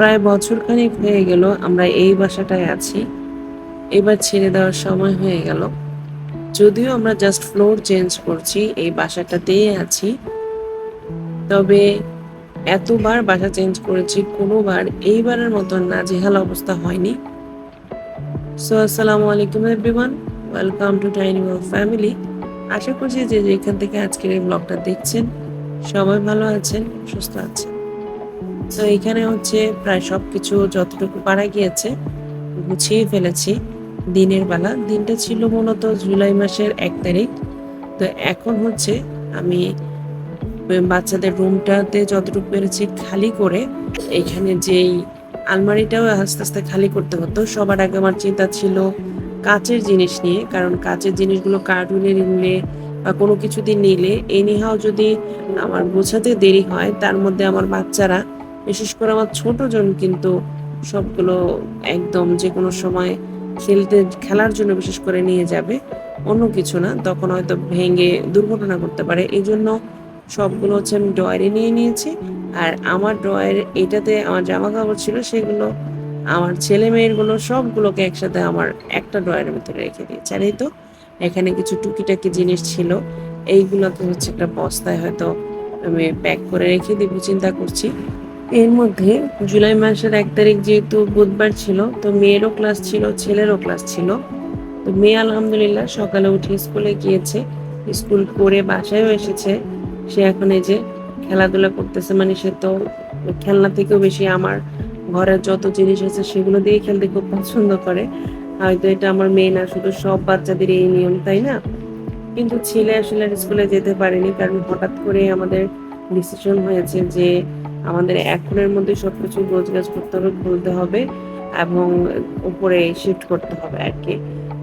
প্রায় বছরখানেক হয়ে গেল আমরা এই বাসাটায় আছি। এবার ছেড়ে দেওয়ার সময় হয়ে গেল। যদিও আমরা জাস্ট ফ্লোর চেঞ্জ করছি, এই বাসাটাতেই আছি। তবে এতবার বাসা চেঞ্জ করেছি, কোনোবার এইবারের মতো নাজেহাল অবস্থা হয়নি। সো আসসালামু আলাইকুম everyone, welcome to tiny world family. আশা করছি যে যেখান থেকে আজকের এই ব্লগটা দেখছেন সবাই ভালো আছেন, সুস্থ আছেন। তো এখানে হচ্ছে প্রায় সবকিছু যতটুকু পারা গিয়েছে গুছিয়ে ফেলেছি। দিনের বেলা দিনটা ছিল মূলত জুলাই মাসের 1 তারিখ। তো এখন হচ্ছে আমি বাচ্চাদের রুমটাতে যতটুকু পেরেছি খালি করে, এখানে যেই আলমারিটাও আস্তে আস্তে খালি করতে হতো। সবার আগে আমার চিন্তা ছিল কাচের জিনিস নিয়ে, কারণ কাচের জিনিসগুলো কার্টুনে নিলে বা কোনো কিছুতে নিলে এনিহাও যদি আমার গোছাতে দেরি হয়, তার মধ্যে আমার বাচ্চারা, বিশেষ করে আমার ছোটজন কিন্তু সবগুলো একদম যে কোনো সময় খেলার জন্য বিশেষ করে নিয়ে যাবে, অন্য কিছু না, তখন হয়তো ভেঙে দুর্ঘটনা করতে পারে। এই জন্য সবগুলো হচ্ছে আমি ড্রয়ারে নিয়ে নিয়েছি। আর আমার ড্রয়ার এটাতে আমার জামা কাপড় ছিল, সেগুলো আমার ছেলে মেয়েরগুলো সবগুলোকে একসাথে আমার একটা ড্রয়ারের ভিতরে রেখে দিয়েছি। আর এই তো এখানে কিছু টুকিটাকি জিনিস ছিল, এইগুলোকে হচ্ছে একটা বস্তায় হয়তো আমি প্যাক করে রেখে দিব চিন্তা করছি। এর মধ্যে জুলাই মাসের 1 তারিখ যেহেতু বুধবার ছিল, তো মেয়েরও ক্লাস ছিল, ছেলেরও ক্লাস ছিল। তো মেয়ে আলহামদুলিল্লাহ সকালে উঠে স্কুলে গিয়েছে, স্কুল করে বাসায়ও এসেছে। সে এখন এই যে খেলাধুলা করতেছে, মানে সে তো খেলনা থেকেও বেশি আমার ঘরের যত জিনিস আছে সেগুলো দিয়ে খেলতে খুব পছন্দ করে। হয়তো এটা আমার মেয়ে না, শুধু সব বাচ্চাদের এই নিয়ম, তাই না? কিন্তু ছেলে আসলে আর স্কুলে যেতে পারেনি, কারণ হঠাৎ করে আমাদের ডিসিশন হয়েছে যে আমাদের এখনের মধ্যে সবকিছু গোছগাছ করতে হবে, খুলতে হবে এবং উপরে শিফট করতে হবে আর কি।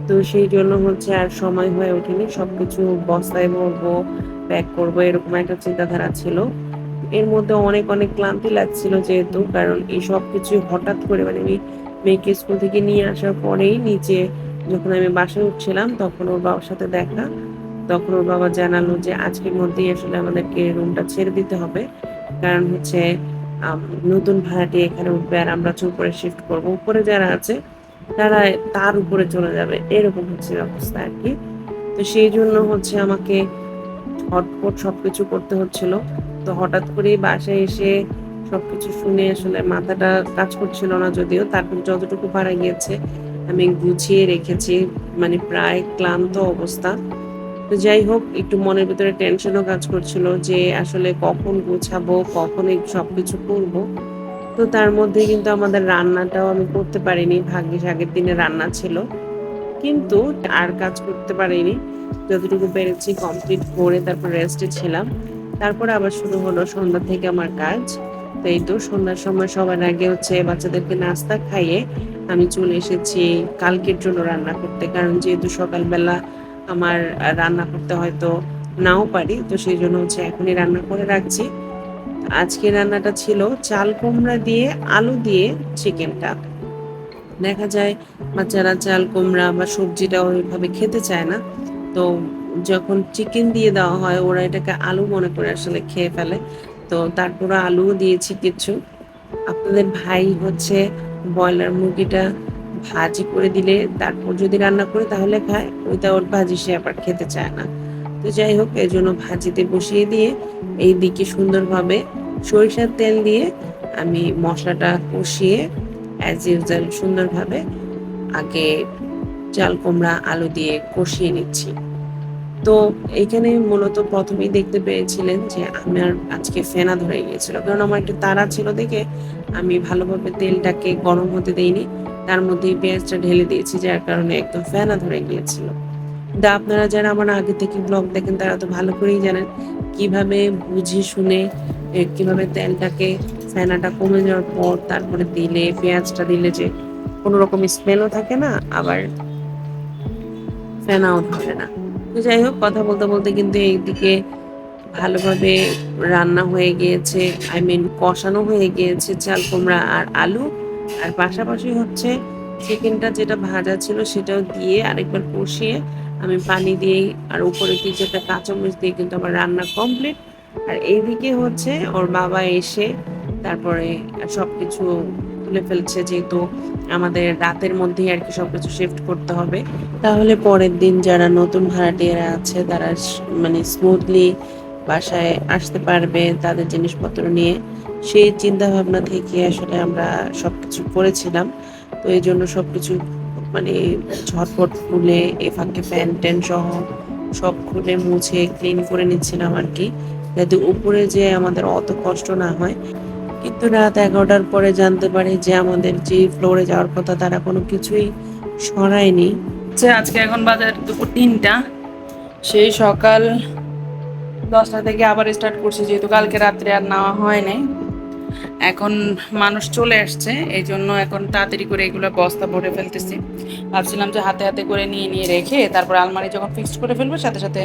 তো সেই জন্য হচ্ছে আর সময় হয়ে ওঠেনি, সবকিছু বস্তায় ভরবো, প্যাক করবো, এরকম একটা চিন্তাধারা ছিল। এর মধ্যে অনেক অনেক ক্লান্তি লাগছিল, যেহেতু কারণ এই সব কিছু হঠাৎ করে, মানে আমি মেয়েকে স্কুল থেকে নিয়ে আসার পরেই নিচে যখন আমি বাসায় উঠছিলাম তখন ওর বাবার সাথে দেখা। তখন ওর বাবা জানালো যে আজকের মধ্যেই আসলে আমাদেরকে রুমটা ছেড়ে দিতে হবে, কারণ হচ্ছে নতুন ভাড়াটি এখানে উঠবে আর আমরা হচ্ছে উপরে শিফট করবো, উপরে যারা আছে তারা তার উপরে চলে যাবে, এরকম হচ্ছে অবস্থা আর কি। তো সেই জন্য হচ্ছে আমাকে ঝটপট সবকিছু করতে হচ্ছিল। তো হঠাৎ করেই বাসায় এসে সবকিছু শুনে আসলে মাথাটা কাজ করছিল না, যদিও তারপর যতটুকু পারা গিয়েছে আমি গুছিয়ে রেখেছি, মানে প্রায় ক্লান্ত অবস্থা। তো যাই হোক, একটু মনের ভিতরে টেনশনও কাজ করছিল যে আসলে কখন গোছাবো, কখন এই সবকিছু করবো। তো তার মধ্যে কিন্তু আমাদের রান্নাটাও আমি করতে পারিনি, ভাগ্যিস আগের দিনে রান্না ছিল, কিন্তু আর কাজ করতে পারিনি। যতটুকু পেরেছি কমপ্লিট করে তারপর রেস্টে ছিলাম। তারপরে আবার শুরু হলো সন্ধ্যা থেকে আমার কাজ। তো এই তো সন্ধ্যার সময় সবার আগে হচ্ছে বাচ্চাদেরকে নাস্তা খাইয়ে আমি চলে এসেছি কালকের জন্য রান্না করতে, কারণ যেহেতু সকালবেলা আমার রান্না করতে হয়তো নাও পারি, তো সেই জন্য হচ্ছে এখনই রান্না করে রাখছি। আজকে রান্নাটা ছিল চাল কুমড়া দিয়ে আলু দিয়ে চিকেনটা। দেখা যায় বাচ্চারা চাল কুমড়া বা সবজিটা ওইভাবে খেতে চায় না, তো যখন চিকেন দিয়ে দেওয়া হয় ওরা এটাকে আলু মনে করে আসলে খেয়ে ফেলে। তো তারপরে আলুও দিয়েছি কিছু। আপনাদের ভাই হচ্ছে ব্রয়লার মুরগিটা ভাজি করে দিলে তারপর যদি রান্না করে তাহলে খায়, উইদাউট ভাজি সে আবার খেতে চায় না। তো যাই হোক, এই জন্য ভাজিতে বসিয়ে দিয়ে এই দিকে সুন্দরভাবে সরিষার তেল দিয়ে আমি মশলাটা কষিয়ে অ্যাজ ইউজুয়াল সুন্দরভাবে আগে চাল কুমড়া আলু দিয়ে কষিয়ে নিচ্ছি। তো এখানে মূলত প্রথমেই দেখতে পেয়েছিলেন যে আমার আজকে ফেনা ধরে গিয়েছিল, কারণ আমার একটু তাড়া ছিল দেখে আমি ভালোভাবে তেলটাকে গরম হতে দেইনি, তার মধ্যেই পেঁয়াজটা ঢেলে দিয়েছি, যার কারণে একদম ফেনা ধরে গিয়েছিল। কিন্তু আপনারা যারা আমার আগে থেকে ব্লগ দেখেন তারা তো ভালো করেই জানেন কিভাবে বুঝে শুনে কিভাবে তেলটাকে, ফেনাটা কমে যাওয়ার পর তারপরে দিলে, পেঁয়াজটা দিলে যে কোনো রকম স্মেলও থাকে না, আবার ফেনাও ধরে না। তো যাই হোক, কথা বলতে বলতে কিন্তু এইদিকে ভালোভাবে রান্না হয়ে গিয়েছে, আই মিন কষানো হয়ে গিয়েছে চাল কুমড়া আর আলু। আর পাশাপাশি হচ্ছে চিকেনটা যেটা ভাজা ছিল সেটাও দিয়ে আরেকবার কষিয়ে আমি পানি দিয়েই আর উপরে কিছুটা কাঁচামরিচ দিয়ে কিন্তু আমার রান্না কমপ্লিট। আর এইদিকে হচ্ছে ওর বাবা এসে তারপরে সবকিছু তুলে ফেলছে, যেহেতু আমাদের রাতের মধ্যেই আর কি সবকিছু শিফট করতে হবে। তাহলে পরের দিন যারা নতুন ভাড়াটিয়ারা আছে তারা মানে স্মুথলি বাসায় আসতে পারবে তাদের জিনিসপত্র নিয়ে। সেই চিন্তা ভাবনা থেকে আসলে আমরা সবকিছু করেছিলাম। তো এই জন্য সবকিছু মানে ঝটপট খুলে এ ফাঁকে প্যান্ট ট্যান্ট সহ সব খুলে মুছে ক্লিন করে নিচ্ছিলাম আর কি, যাতে উপরে যে আমাদের অত কষ্ট না হয়। কিন্তু রাত 11টার পরে জানতে পারি যে আমাদের যে ফ্লোরে যাওয়ার কথা তারা কোনো কিছুই সরায়নি। আজকে এখন বাজার দুপুর 3টা, সেই সকাল 10টা থেকে আবার স্টার্ট করছি, যেহেতু কালকে রাত্রে আর নেওয়া হয় নাই। এখন মানুষ চলে আসছে, এই জন্য এখন তাড়াতাড়ি করে এগুলো বস্তা ভরে ফেলতেছি। ভাবছিলাম যে হাতে হাতে করে নিয়ে নিয়ে রেখে তারপর আলমারি যখন ফিক্সড করে ফেলবো সাথে সাথে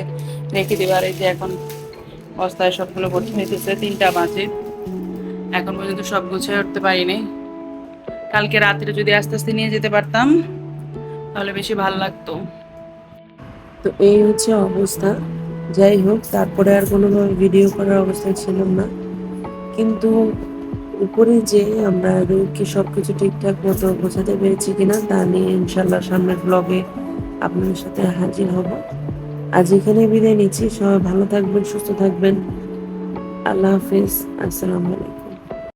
রেখে দেবো। আর এই যে এখন বস্তায় সবগুলো ভর্তি হইতেছে, 3টা বাজে, এখন পর্যন্ত সব গুছিয়ে উঠতে পারিনি। কালকে রাত্রে যদি আস্তে আস্তে নিয়ে যেতে পারতাম তাহলে বেশি ভালো লাগতো। তো এই হচ্ছে অবস্থা। যাই হোক, তারপরে আর কোনোভাবে ভিডিও করার অবস্থায় ছিলাম না। কিন্তু উপরে যে আমরা রোগকে সবকিছু ঠিকঠাক মতো বোঝাতে পেরেছি কিনা তা নিয়ে ইনশাল্লাহ সামনের ব্লগে আপনাদের সাথে হাজির হব। আজ এখানে বিদায় নিচ্ছি। সবাই ভালো থাকবেন, সুস্থ থাকবেন। আল্লাহ হাফিজ। আসসালামু আলাইকুম।